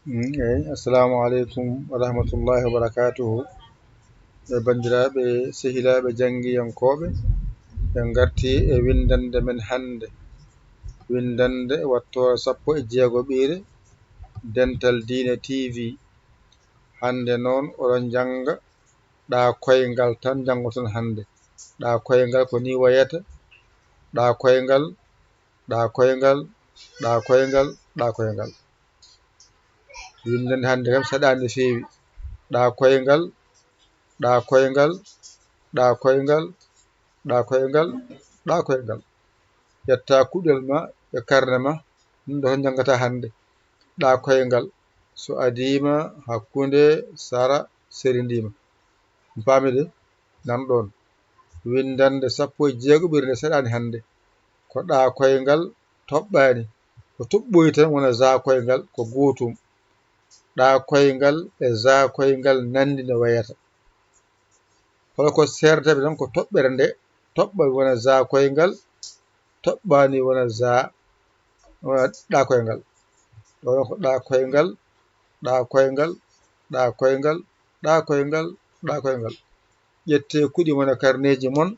Assalamu alaikum wa rahmatullahi wa barakatuhu. Ɓe bandiraɓe sehilaɓe jangiyankoɓe, ɓe garti e windande men hande. Windande wattore 16 Dental Dina TV. Hande noon oɗon janga ɗa koyngal tan jangoton hande. Ɗa koyngal ko ni wayata: ɗa koyngal, ɗa koyngal, ɗa koyngal, ɗa koyngal. Windande hande kam saɗani fewi. Ɗa koyngal, ɗa koyngal, ɗa koyngal, ɗa koyngal, ɗa koyngal. Ƴetta kuɗel ma e karne ma, ɗum ɗo jangata hande. Ɗa koyngal so adima hakkunde Sara Serindima. Pamide nan ɗon windande 16 saɗani hande ko ɗa koyngal toɓɓani. Ko toɓɓoyi tan wona za koyngal ko gotum. Ɗa koyngal e za koyngal nandi no wayata. Kono ko serdaɓe tan ko toɓɓere nde toɓɓa wona za koyngal, toɓɓani wona za wona ɗa koyngal. Ɗo ko ɗa koyngal, ɗa koyngal, ɗa koyngal, ɗa koyngal, ɗa koyngal. Ƴette kuɗi mon e karneji mon,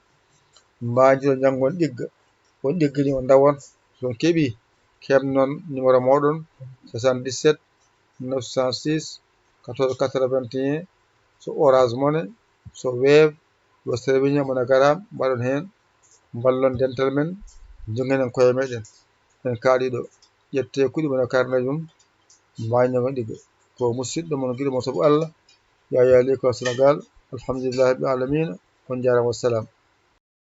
mbaji to jangon ɗigga. On ɗiggani on dawon. So keɓi kebnon numéro moɗon 77 906 14 81. So Orange Money, so Wave, Western Union, MoneyGram mbaɗon hen ballon dental men, jongenen koye meɗen en kaaliɗo. Ƴette kuɗi mon e karneji mum, mbaji jangon ɗigga. Ko musidɗo mon giɗo mon saabu Allah, Yaya Ly ko Sénégal. Alhamdulillahi rabbil alamina. On jarama, wassalam.